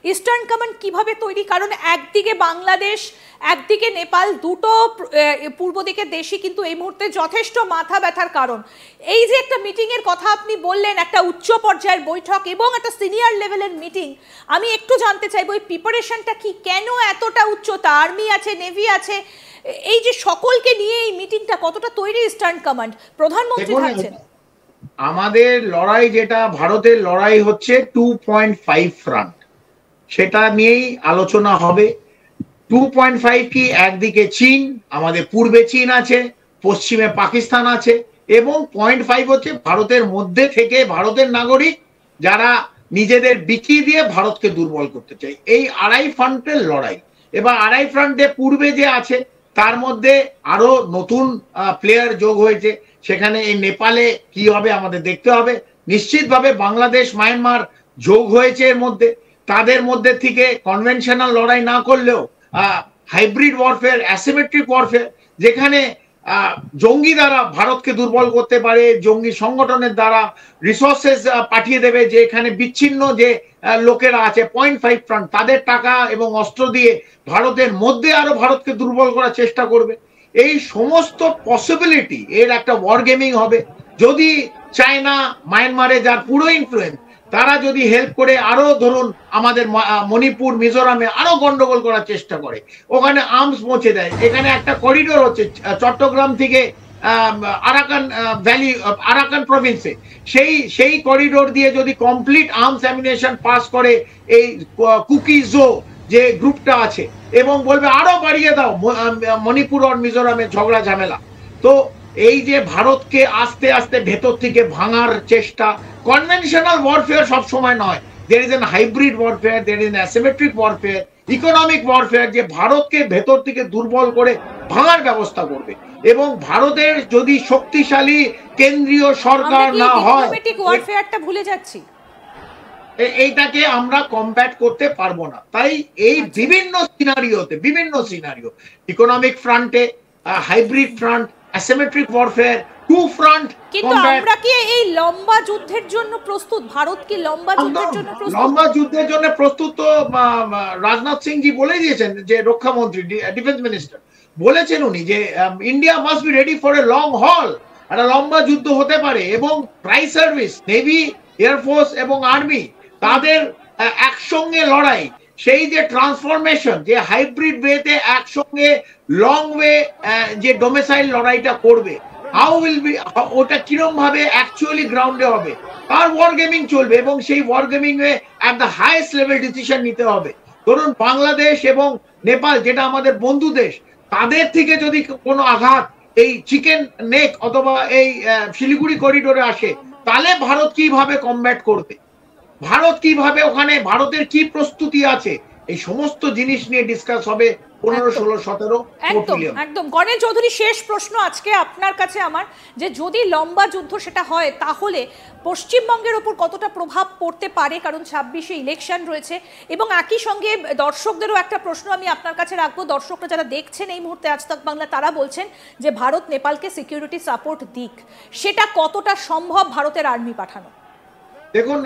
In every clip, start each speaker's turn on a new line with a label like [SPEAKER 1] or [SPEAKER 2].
[SPEAKER 1] Eastern command কিভাবে তৈরি? কারণ একদিকে বাংলাদেশ, একদিকে নেপাল, দুটো পূর্ব দিকের দেশই কিন্তু এই মুহূর্তে যথেষ্ট মাথা ব্যথার কারণ। এই যে একটা মিটিংয়ের কথা আপনি বললেন, একটা উচ্চ পর্যায়ের বৈঠক এবং একটা সিনিয়র লেভেলের মিটিং, আমি একটু জানতে চাইবো এই প্রিপারেশনটা কি, কেন এতটা উচ্চতা? আর্মি আছে, নেভি আছে, এই যে সকলকে নিয়ে এই মিটিংটা কতটা তৈরি ইস্টার্ন কমান্ড? প্রধানমন্ত্রী থাকছেন।
[SPEAKER 2] আমাদের লড়াই, যেটা ভারতের লড়াই হচ্ছে 2.5 ফ্রন্ট, সেটা নিয়েই আলোচনা হবে। 2.5 কি, একদিকে চীন, আমাদের পূর্বে চীন আছে, পশ্চিমে পাকিস্তান আছে, এবং 0.5 হচ্ছে ভারতের মধ্যে থেকে ভারতের নাগরিক যারা নিজেদের বিকিয়ে দিয়ে ভারতকে দুর্বল করতে চায়। এই আড়াই ফ্রন্টের লড়াই। এবার আড়াই ফ্রন্টে পূর্বে যে আছে তার মধ্যে আরো নতুন প্লেয়ার যোগ হয়েছে। সেখানে এই নেপালে কি হবে আমাদের দেখতে হবে। নিশ্চিতভাবে বাংলাদেশ, মায়ানমার যোগ হয়েছে এর মধ্যে। তাদের মধ্যে থেকে কনভেনশনাল লড়াই না করলেও হাইব্রিড ওয়ারফেয়ার, অ্যাসিমেট্রিক ওয়ারফেয়ার, যেখানে জঙ্গি দ্বারা ভারতকে দুর্বল করতে পারে, জঙ্গি সংগঠনের দ্বারা রিসোর্সেস পাঠিয়ে দেবে, যে এখানে বিচ্ছিন্ন যে লোকেরা আছে 0.5 ফ্রন্ট, তাদের টাকা এবং অস্ত্র দিয়ে ভারতের মধ্যে আরো ভারতকে দুর্বল করার চেষ্টা করবে। এই সমস্ত পসিবিলিটি এর একটা ওয়ার গেমিং হবে। যদি চায়না, মায়ানমারে যার পুরো ইনফ্লুয়েন্স, তারা যদি হেল্প করে আরো ধরুন আমাদের মণিপুর, মিজোরামে আরো গন্ডগোল করার চেষ্টা করে, ওখানে আর্মস পৌঁছে দেয়। এখানে একটা করিডোর হচ্ছে চট্টগ্রাম থেকে আরাকান ভ্যালি, আরাকান প্রভিন্সে, সেই করিডোর দিয়ে যদি কমপ্লিট আর্মস অ্যামিনেশন পাস করে এই কুকিজো যে গ্রুপটা আছে, এবং বলবে আরো বাড়িয়ে দাও মণিপুর আর মিজোরামে ঝগড়া ঝামেলা, তো এই যে ভারতকে আস্তে আস্তে ভেতর থেকে ভাঙার চেষ্টা। কনভেনশনাল ওয়ারফেয়ার সব সময় নয়, there is an hybrid warfare, there is an asymmetric warfare, economic warfare, যে ভারতকে ভেতর থেকে দুর্বল করে ভাঙার ব্যবস্থা করবে। এবং ভারতের যদি শক্তিশালী কেন্দ্রীয় সরকার না হয়,
[SPEAKER 1] ডিপ্লোম্যাটিক ওয়ারফেয়ারটা ভুলে যাচ্ছি,
[SPEAKER 2] এইটাকে আমরা কমব্যাট করতে পারবো না। তাই এই বিভিন্ন সিনারিও, ইকোনমিক ফ্রন্টে, hybrid front, asymmetric warfare, two front.
[SPEAKER 1] কিন্তু আমরা কি এই লম্বা যুদ্ধের জন্য প্রস্তুত? ভারত কি লম্বা যুদ্ধের জন্য প্রস্তুত?
[SPEAKER 2] লম্বা যুদ্ধের জন্য প্রস্তুত তো রাজনাথ সিং জি বলে দিয়েছেন, যে রক্ষামন্ত্রী, ডিফেন্স মিনিস্টার বলেছেন উনি, যে India must be ready for a long হল। একটা লম্বা যুদ্ধ হতে পারে, এবং ট্রাই সার্ভিস, নেভি, এয়ারফোর্স এবং আর্মি, তাদের একসঙ্গে লড়াই, সেই যে ট্রান্সফরমেশন, যে হাইব্রিড ওয়েতে একসঙ্গে লং ওয়ে যে ডোমিসাইল লড়াইটা করবে, হাউ উইল বি, ওটা কিরম ভাবে অ্যাকচুয়ালি গ্রাউন্ডে হবে, তার ওয়ার গেমিং চলবে। এবং সেই ওয়ার গেমিং এ at the highest level decision নিতে হবে। ধরুন বাংলাদেশ এবং নেপাল, যেটা আমাদের বন্ধু দেশ, তাদের থেকে যদি কোনো আঘাত এই চিকেন নেক অথবা এই শিলিগুড়ি করিডোরে আসে, তাহলে ভারত কিভাবে কমব্যাট করবে, ভারত কিভাবে, ওখানে ভারতের কি প্রস্তুতি আছে, এই সমস্ত জিনিস নিয়ে ডিসকাস হবে 15, 16, 17।
[SPEAKER 1] একদম গণেশ চৌধুরী, শেষ প্রশ্ন আজকে আপনার কাছে আমার, যে যদি লম্বা যুদ্ধ সেটা হয়, তাহলে পশ্চিমবঙ্গের ওপর কতটা প্রভাব পড়তে পারে? কারণ 26-এ ইলেকশন রয়েছে। এবং একই সঙ্গে দর্শকদেরও একটা প্রশ্ন আমি আপনার কাছে রাখবো। দর্শকরা যারা দেখছেন এই মুহূর্তে আজ তাক বাংলা, তারা বলছেন যে ভারত নেপালকে সিকিউরিটি সাপোর্ট দিক, সেটা কতটা সম্ভব ভারতের আর্মি পাঠানো?
[SPEAKER 2] দেখুন,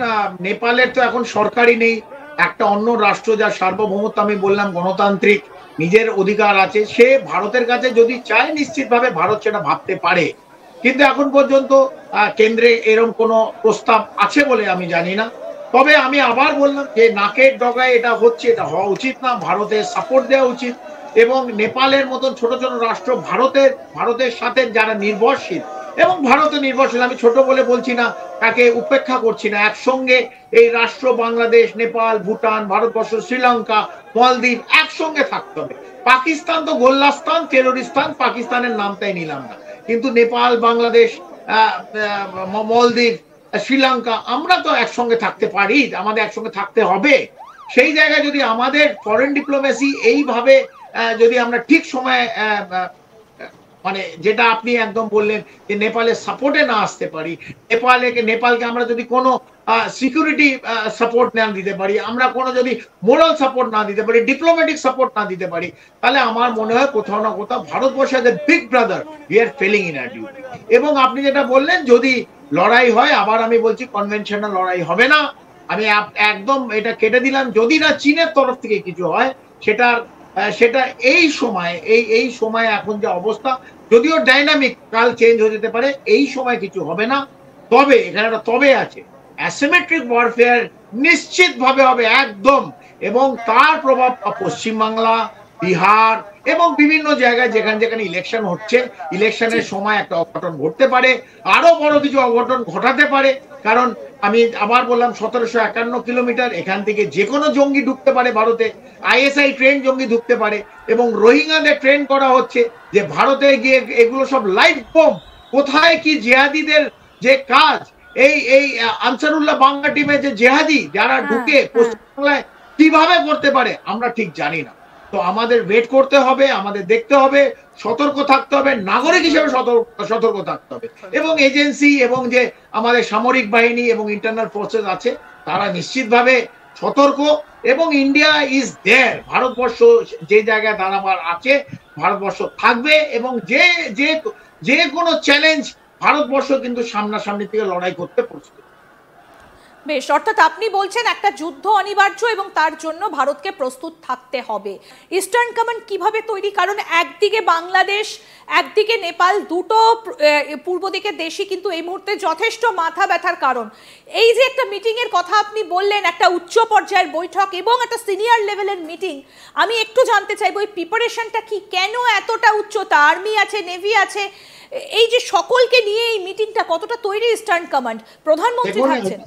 [SPEAKER 2] নেপালের তো এখন সরকারই নেই, একটা অন্য রাষ্ট্র, যার সার্বভৌমত্ব আমি বললাম গণতান্ত্রিক, নিজের অধিকার আছে, সে ভারতের কাছে যদি চায় নিশ্চিতভাবে ভারত সেটা ভাবতে পারে। কিন্তু এখন পর্যন্ত কেন্দ্রে এরকম কোনো প্রস্তাব আছে বলে আমি জানি না। তবে আমি আবার বললাম যে নাকের ডগায় এটা হচ্ছে, এটা হওয়া উচিত না, ভারতের সাপোর্ট দেওয়া উচিত। এবং নেপালের মতন ছোট ছোট রাষ্ট্র, ভারতের সাথে যারা নির্ভরশীল, এবং ভারতে নির্ভরশীল, আমি ছোট বলে বলছি না, তাকে উপেক্ষা করছি না, একসঙ্গে এই রাষ্ট্র বাংলাদেশ, নেপাল, ভুটান, ভারতবর্ষ, শ্রীলঙ্কা, মালদ্বীপ একসঙ্গে থাকতে হবে। পাকিস্তান তো গোল্লাস্তান, টেরোরিস্তান, পাকিস্তানের নামটাই নিলাম না, কিন্তু নেপাল, বাংলাদেশ, মালদ্বীপ, শ্রীলঙ্কা, আমরা তো একসঙ্গে থাকতে পারি, আমাদের একসঙ্গে থাকতে হবে। সেই জায়গায় যদি আমাদের ফরেন ডিপ্লোমেসি এইভাবে যদি আমরা ঠিক সময়ে, মানে যেটা আপনি একদম বললেন, যে নেপালের সাপোর্টে না আসতে পারি, নেপালকে আমরা যদি কোনো সিকিউরিটি সাপোর্ট না দিতে পারি, আমরা কোনো যদি মোরাল সাপোর্ট না দিতে পারি, ডিপ্লোম্যাটিক সাপোর্ট না দিতে পারি, তাহলে আমার মনে হয় কোথাও না কোথাও ভারতবর্ষের big brother, we are felling in our duty. এবং আপনি যেটা বললেন, যদি লড়াই হয়, আবার আমি বলছি কনভেনশনাল লড়াই হবে না, আমি একদম এটা কেটে দিলাম, যদি না চীনের তরফ থেকে কিছু হয় সেটা এই সময় এখন যে অবস্থা, যদিও ডাইনামিক, কাল চেঞ্জ হয়ে যেতে পারে, এই সময় কিছু হবে না। তবে এখানে একটা তবে আছে, অ্যাসিমেট্রিক ওয়ারফেয়ার নিশ্চিত ভাবে হবে একদম, এবং তার প্রভাব পশ্চিমবাংলা, বিহার এবং বিভিন্ন জায়গায় যেখানে যেখানে ইলেকশন হচ্ছে, ইলেকশনের সময় একটা অঘটন ঘটতে পারে, আরো বড় কিছু অঘটন ঘটাতে পারে। কারণ আমি আবার বললাম, 1751 কিলোমিটার এখান থেকে যে কোনো জঙ্গি ঢুকতে পারে ভারতে, আইএসআই ট্রেন জঙ্গি ঢুকতে পারে, এবং রোহিঙ্গাদের ট্রেন করা হচ্ছে যে ভারতে গিয়ে এগুলো সব লাইভ বোম। কোথায় কি জিহাদিদের যে কাজ, এই আনসারুল্লাহ বাংলা টিমে যে জেহাদি যারা ঢুকে পশ্চিমবাংলায় কিভাবে করতে পারে আমরা ঠিক জানি না। তো আমাদের ওয়েট করতে হবে, আমাদের দেখতে হবে, সতর্ক থাকতে হবে, নাগরিক হিসেবে সতর্ক থাকতে হবে, এবং এজেন্সি এবং যে আমাদের সামরিক বাহিনী এবং ইন্টারনাল ফোর্সেস আছে তারা নিশ্চিতভাবে সতর্ক। এবং ইন্ডিয়া ইজ দেয়ার, ভারতবর্ষ যে জায়গায় দাঁড়াবার আছে ভারতবর্ষ থাকবে, এবং যে কোনো চ্যালেঞ্জ ভারতবর্ষ কিন্তু সামনাসামনি থেকে লড়াই করতে প্রস্তুত।
[SPEAKER 1] বেশ, অর্থাৎ আপনি বলছেন একটা যুদ্ধ অনিবার্য এবং তার জন্য ভারতকে প্রস্তুত থাকতে হবে। ইস্টার্ন কমান্ড কিভাবে তৈরি? কারণ একদিকে বাংলাদেশ, একদিকে নেপাল, দুটো পূর্ব দিকের দেশই কিন্তু এই মুহূর্তে যথেষ্ট মাথা ব্যথার কারণ। এই যে একটা মিটিং এর কথা আপনি বললেন, একটা উচ্চ পর্যায়ের বৈঠক এবং একটা সিনিয়র লেভেলের মিটিং, আমি একটু জানতে চাইবো এই প্রিপারেশনটা কি, কেন এতটা উচ্চতা? আর্মি আছে, নেভি আছে, এই যে সকলকে নিয়ে এই মিটিংটা কতটা তৈরি ইস্টার্ন কমান্ড? প্রধানমন্ত্রী থাকছেন।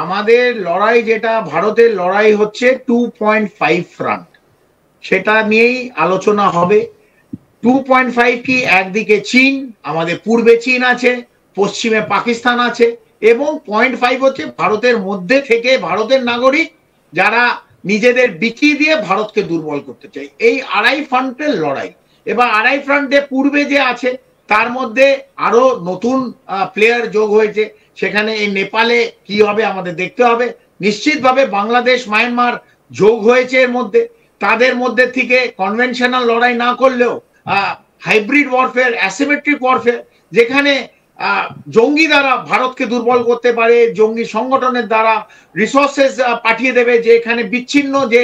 [SPEAKER 2] আমাদের লড়াই যেটা, ভারতের লড়াই হচ্ছে 2.5 ফ্রন্ট, সেটা নিয়েই আলোচনা হবে। 2.5 কি, একদিকে চীন, আমাদের পূর্বে চীন আছে, পশ্চিমে পাকিস্তান আছে, এবং 0.5 হচ্ছে ভারতের মধ্যে থেকে ভারতের নাগরিক যারা নিজেদের বিকিয়ে দিয়ে ভারতকে দুর্বল করতে চায়। এই আড়াই ফ্রন্টের লড়াই। এবার আড়াই ফ্রন্টে পূর্বে যে আছে তার মধ্যে আরো নতুন প্লেয়ার যোগ হয়েছে, সেখানে এই নেপালে কি হবে আমাদের দেখতে হবে। নিশ্চিতভাবে বাংলাদেশ, মায়ানমার যোগ হয়েছে এর মধ্যে। তাদের মধ্যে থেকে কনভেনশনাল লড়াই না করলেও হাইব্রিড ওয়ারফেয়ার, অ্যাসিমেট্রিক ওয়ারফেয়ার, যেখানে জঙ্গি দ্বারা ভারতকে দুর্বল করতে পারে, জঙ্গি সংগঠনের দ্বারা রিসোর্সেস পাঠিয়ে দেবে, যে এখানে বিচ্ছিন্ন যে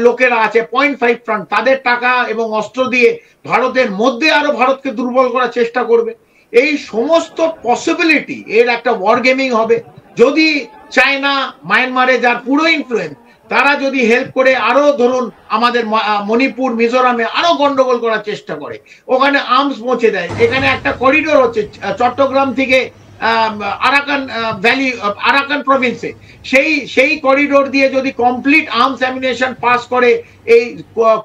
[SPEAKER 2] লোকেরা আছে 0.5 ফ্রন্ট, তাদের টাকা এবং অস্ত্র দিয়ে ভারতের মধ্যে আরো ভারতকে দুর্বল করার চেষ্টা করবে। এই সমস্ত পসিবিলিটি এর একটা ওয়ার গেমিং হবে। যদি চায়না, মায়ানমারে যার পুরো ইনফ্লুয়েন্স, তারা যদি হেল্প করে আরো ধরুন আমাদের মণিপুর, মিজোরামে আরো গন্ডগোল করার চেষ্টা করে, ওখানে আর্মস পৌঁছে দেয়, এখানে একটা করিডোর হচ্ছে চট্টগ্রাম থেকে আরাকান ভ্যালি, আরাকান প্রভিন্সে, সেই করিডোর দিয়ে যদি কমপ্লিট আর্মস অ্যামিনেশন পাস করে এই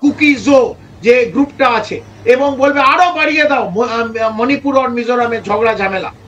[SPEAKER 2] কুকিজো যে গ্রুপটা আছে, এবং বলবে আরো বাড়িয়ে দাও মণিপুর আর মিজোরামে ঝগড়া ঝামেলা,